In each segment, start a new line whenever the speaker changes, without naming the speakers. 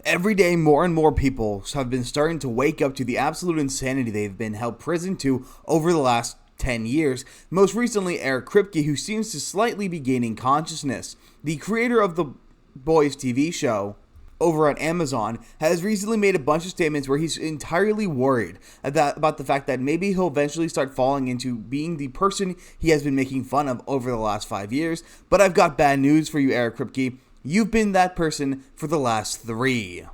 Every day, more and more people have been starting to wake up to the absolute insanity they've been held prison to over the last 10 years. Most recently, Eric Kripke, who seems to slightly be gaining consciousness. The creator of the Boys TV show over at Amazon has recently made a bunch of statements where he's entirely worried about the fact that maybe he'll eventually start falling into being the person he has been making fun of over the last 5 years. But I've got bad news for you, Eric Kripke. You've been that person for the last 3.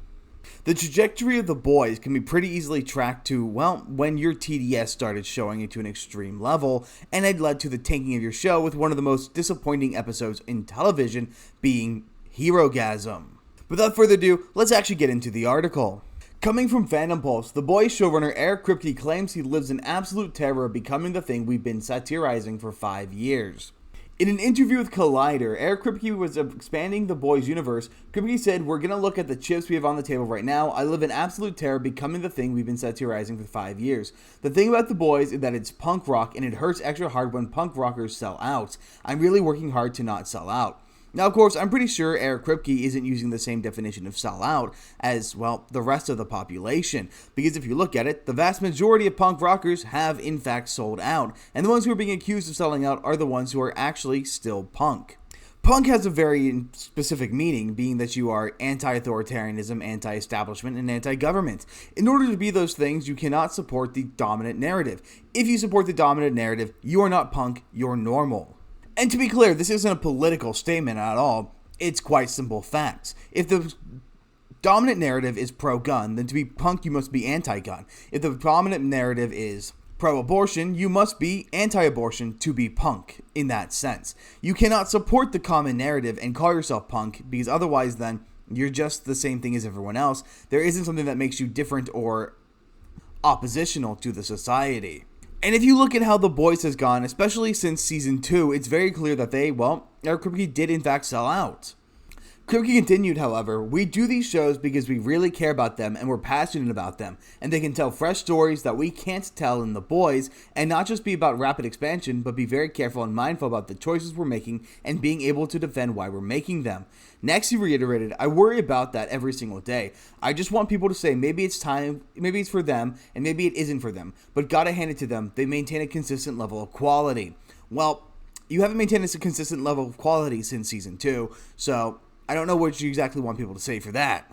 The trajectory of the boys can be pretty easily tracked to, well, when your TDS started showing it to an extreme level, and it led to the tanking of your show with one of the most disappointing episodes in television being Herogasm. Without further ado, let's actually get into the article. Coming from Fandom Pulse, the Boys showrunner Eric Kripke claims he lives in absolute terror of becoming the thing we've been satirizing for 5 years. In an interview with Collider, Eric Kripke was expanding the Boys universe. Kripke said, "We're going to look at the chips we have on the table right now. I live in absolute terror becoming the thing we've been satirizing for 5 years. The thing about the Boys is that it's punk rock and it hurts extra hard when punk rockers sell out. I'm really working hard to not sell out." Now, of course, I'm pretty sure Eric Kripke isn't using the same definition of sell out as, well, the rest of the population. Because if you look at it, the vast majority of punk rockers have, in fact, sold out. And the ones who are being accused of selling out are the ones who are actually still punk. Punk has a very specific meaning, being that you are anti-authoritarianism, anti-establishment, and anti-government. In order to be those things, you cannot support the dominant narrative. If you support the dominant narrative, you are not punk, you're normal. And to be clear, this isn't a political statement at all. It's quite simple facts. If the dominant narrative is pro-gun, then to be punk, you must be anti-gun. If the dominant narrative is pro-abortion, you must be anti-abortion to be punk in that sense. You cannot support the common narrative and call yourself punk, because otherwise then you're just the same thing as everyone else. There isn't something that makes you different or oppositional to the society. And if you look at how The Boys has gone, especially since Season 2, it's very clear that Eric Kripke did in fact sell out. Kripke continued, however, "We do these shows because we really care about them and we're passionate about them, and they can tell fresh stories that we can't tell in The Boys, and not just be about rapid expansion, but be very careful and mindful about the choices we're making and being able to defend why we're making them." Next, he reiterated, "I worry about that every single day. I just want people to say maybe it's time, maybe it's for them, and maybe it isn't for them, but gotta hand it to them, they maintain a consistent level of quality." Well, you haven't maintained a consistent level of quality since Season 2, so I don't know what you exactly want people to say for that.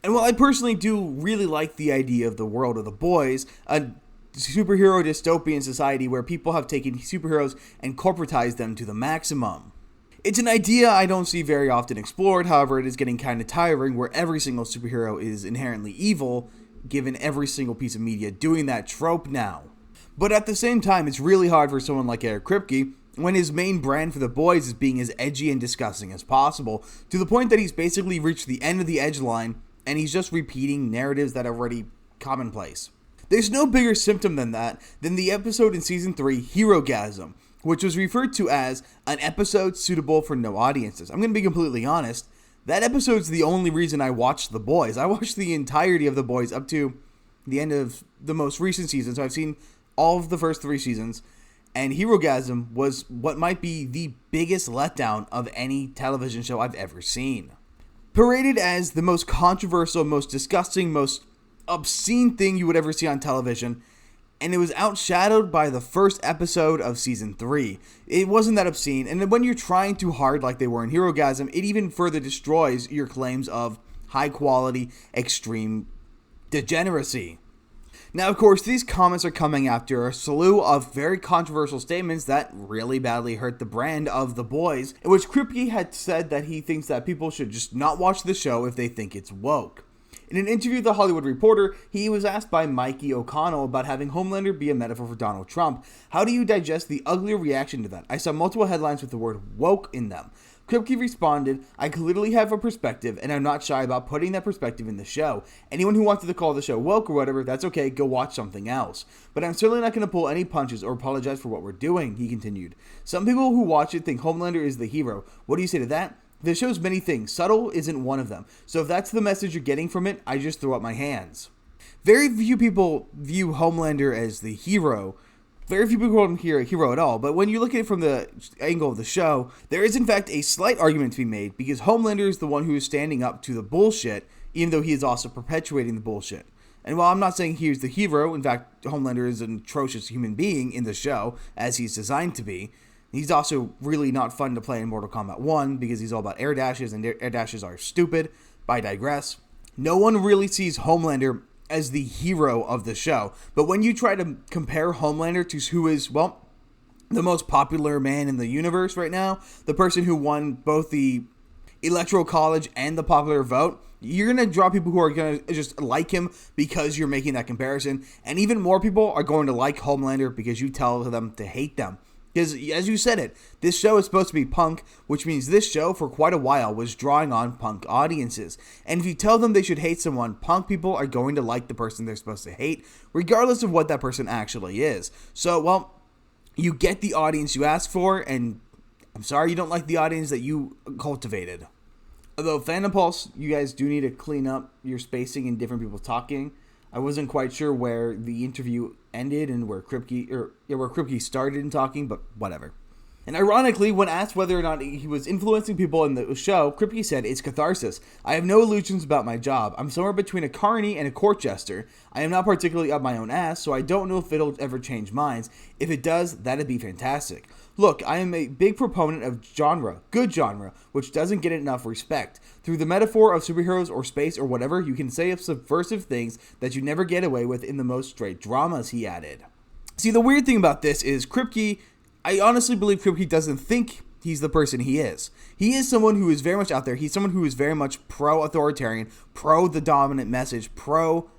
And while I personally do really like the idea of the world of The Boys, a superhero dystopian society where people have taken superheroes and corporatized them to the maximum. It's an idea I don't see very often explored, however it is getting kind of tiring where every single superhero is inherently evil, given every single piece of media doing that trope now. But at the same time, it's really hard for someone like Eric Kripke, when his main brand for The Boys is being as edgy and disgusting as possible, to the point that he's basically reached the end of the edge line, and he's just repeating narratives that are already commonplace. There's no bigger symptom than the episode in Season 3, Herogasm, which was referred to as an episode suitable for no audiences. I'm going to be completely honest, that episode's the only reason I watched The Boys. I watched the entirety of The Boys up to the end of the most recent season, so I've seen all of the first 3 seasons, and Herogasm was what might be the biggest letdown of any television show I've ever seen. Paraded as the most controversial, most disgusting, most obscene thing you would ever see on television, and it was outshadowed by the first episode of Season 3. It wasn't that obscene, and when you're trying too hard like they were in Herogasm, it even further destroys your claims of high quality, extreme degeneracy. Now, of course, these comments are coming after a slew of very controversial statements that really badly hurt the brand of The Boys, in which Kripke had said that he thinks that people should just not watch the show if they think it's woke. In an interview with The Hollywood Reporter, he was asked by Mikey O'Connell about having Homelander be a metaphor for Donald Trump. "How do you digest the uglier reaction to that? I saw multiple headlines with the word woke in them." Kripke responded, "I clearly have a perspective, and I'm not shy about putting that perspective in the show. Anyone who wanted to call the show woke or whatever, that's okay, go watch something else. But I'm certainly not going to pull any punches or apologize for what we're doing," he continued. "Some people who watch it think Homelander is the hero. What do you say to that? The show's many things. Subtle isn't one of them. So if that's the message you're getting from it, I just throw up my hands." Very few people view Homelander as the hero. Very few people call him a hero at all, but when you look at it from the angle of the show, there is in fact a slight argument to be made because Homelander is the one who is standing up to the bullshit even though he is also perpetuating the bullshit. And while I'm not saying he's the hero, in fact, Homelander is an atrocious human being in the show, as he's designed to be, he's also really not fun to play in Mortal Kombat 1 because he's all about air dashes, and air dashes are stupid, but I digress. No one really sees Homelander as the hero of the show, but when you try to compare Homelander to who is, well, the most popular man in the universe right now, the person who won both the Electoral College and the popular vote, you're going to draw people who are going to just like him because you're making that comparison. And even more people are going to like Homelander because you tell them to hate them. Because, as you said it, this show is supposed to be punk, which means this show, for quite a while, was drawing on punk audiences. And if you tell them they should hate someone, punk people are going to like the person they're supposed to hate, regardless of what that person actually is. So, well, you get the audience you asked for, and I'm sorry you don't like the audience that you cultivated. Although, Phantom Pulse, you guys do need to clean up your spacing and different people talking. I wasn't quite sure where the interview ended and where Kripke started in talking, but whatever. And ironically, when asked whether or not he was influencing people in the show, Kripke said, "It's catharsis. I have no illusions about my job. I'm somewhere between a carny and a court jester. I am not particularly up my own ass, so I don't know if it'll ever change minds. If it does, that'd be fantastic. Look, I am a big proponent of genre, good genre, which doesn't get enough respect. Through the metaphor of superheroes or space or whatever, you can say subversive things that you never get away with in the most straight dramas," he added. See, the weird thing about this is I honestly believe Kripke doesn't think he's the person he is. He is someone who is very much out there. He's someone who is very much pro-authoritarian, pro the dominant message, pro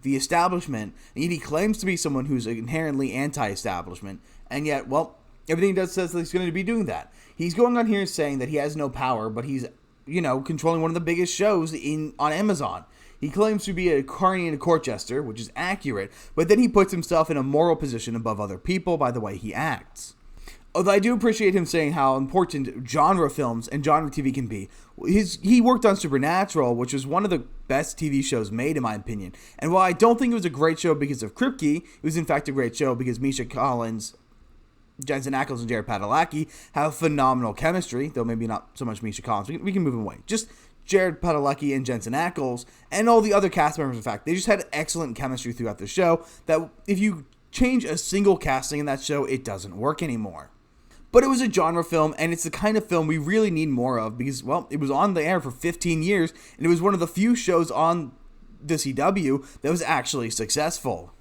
the establishment, and yet he claims to be someone who's inherently anti-establishment, and yet, well, everything he does says that he's going to be doing that. He's going on here saying that he has no power, but he's, controlling one of the biggest shows on Amazon. He claims to be a carny and a court jester, which is accurate, but then he puts himself in a moral position above other people by the way he acts. Although I do appreciate him saying how important genre films and genre TV can be. He worked on Supernatural, which was one of the best TV shows made, in my opinion. And while I don't think it was a great show because of Kripke, it was in fact a great show because Misha Collins, Jensen Ackles, and Jared Padalecki have phenomenal chemistry, though maybe not so much Misha Collins. We can move him away. Just Jared Padalecki and Jensen Ackles, and all the other cast members, in fact, they just had excellent chemistry throughout the show that if you change a single casting in that show, it doesn't work anymore. But it was a genre film, and it's the kind of film we really need more of because, well, it was on the air for 15 years, and it was one of the few shows on the CW that was actually successful.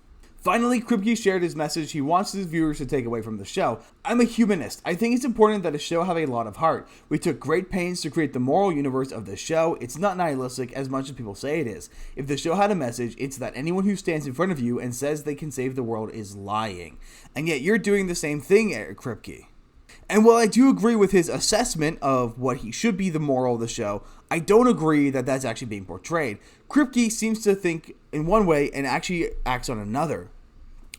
Finally, Kripke shared his message he wants his viewers to take away from the show. "I'm a humanist. I think it's important that a show have a lot of heart. We took great pains to create the moral universe of the show. It's not nihilistic as much as people say it is. If the show had a message, it's that anyone who stands in front of you and says they can save the world is lying. And yet you're doing the same thing, Eric Kripke." And while I do agree with his assessment of what he should be the moral of the show, I don't agree that that's actually being portrayed. Kripke seems to think in one way and actually acts on another.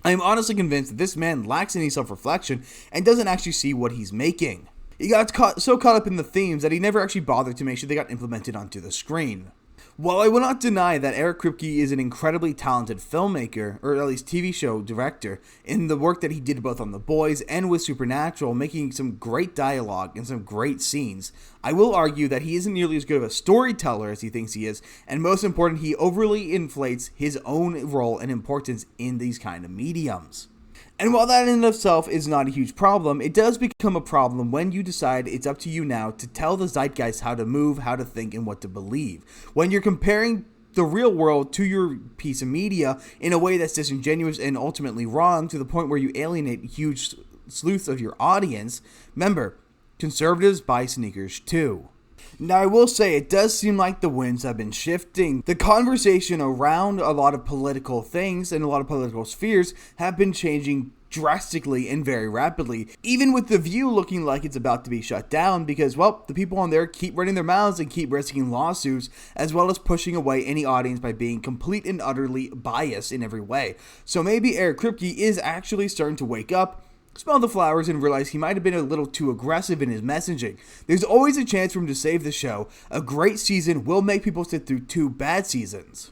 I am honestly convinced that this man lacks any self-reflection and doesn't actually see what he's making. He got so caught up in the themes that he never actually bothered to make sure they got implemented onto the screen. While I will not deny that Eric Kripke is an incredibly talented filmmaker, or at least TV show director, in the work that he did both on The Boys and with Supernatural, making some great dialogue and some great scenes, I will argue that he isn't nearly as good of a storyteller as he thinks he is, and most important, he overly inflates his own role and importance in these kind of mediums. And while that in and of itself is not a huge problem, it does become a problem when you decide it's up to you now to tell the zeitgeist how to move, how to think, and what to believe. When you're comparing the real world to your piece of media in a way that's disingenuous and ultimately wrong to the point where you alienate huge sleuths of your audience, remember, conservatives buy sneakers too. Now, I will say, it does seem like the winds have been shifting. The conversation around a lot of political things and a lot of political spheres have been changing drastically and very rapidly, even with The View looking like it's about to be shut down because, well, the people on there keep running their mouths and keep risking lawsuits, as well as pushing away any audience by being complete and utterly biased in every way. So maybe Eric Kripke is actually starting to wake up, smell the flowers, and realize he might have been a little too aggressive in his messaging. There's always a chance for him to save the show. A great season will make people sit through 2 bad seasons.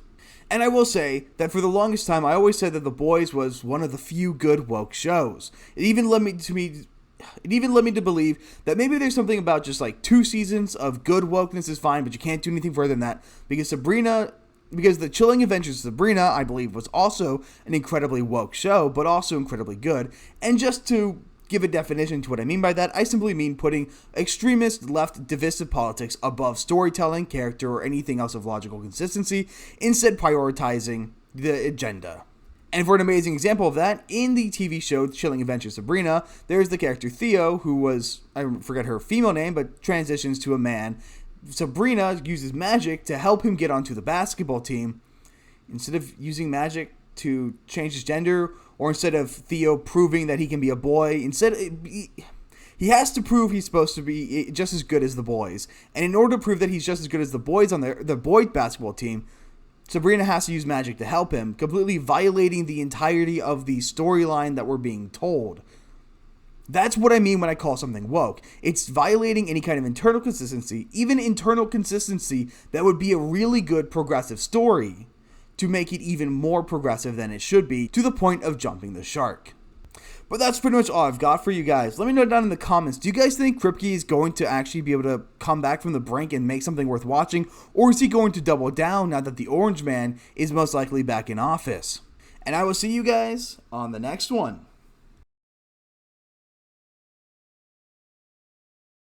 And I will say that for the longest time, I always said that The Boys was one of the few good woke shows. It even led me to it even led me to believe that maybe there's something about just like 2 seasons of good wokeness is fine, but you can't do anything further than that, because the Chilling Adventures of Sabrina, I believe, was also an incredibly woke show, but also incredibly good. And just to give a definition to what I mean by that, I simply mean putting extremist left divisive politics above storytelling, character, or anything else of logical consistency, instead prioritizing the agenda. And for an amazing example of that, in the TV show Chilling Adventures of Sabrina, there's the character Theo, who was, I forget her female name, but transitions to a man. Sabrina uses magic to help him get onto the basketball team. Instead of using magic to change his gender, or instead of Theo proving that he can be a boy, he has to prove he's supposed to be just as good as the boys. And in order to prove that he's just as good as the boys on the boy basketball team, Sabrina has to use magic to help him, completely violating the entirety of the storyline that we're being told. That's what I mean when I call something woke. It's violating any kind of internal consistency, even internal consistency that would be a really good progressive story, to make it even more progressive than it should be, to the point of jumping the shark. But that's pretty much all I've got for you guys. Let me know down in the comments, do you guys think Kripke is going to actually be able to come back from the brink and make something worth watching? Or is he going to double down now that the Orange Man is most likely back in office? And I will see you guys on the next one.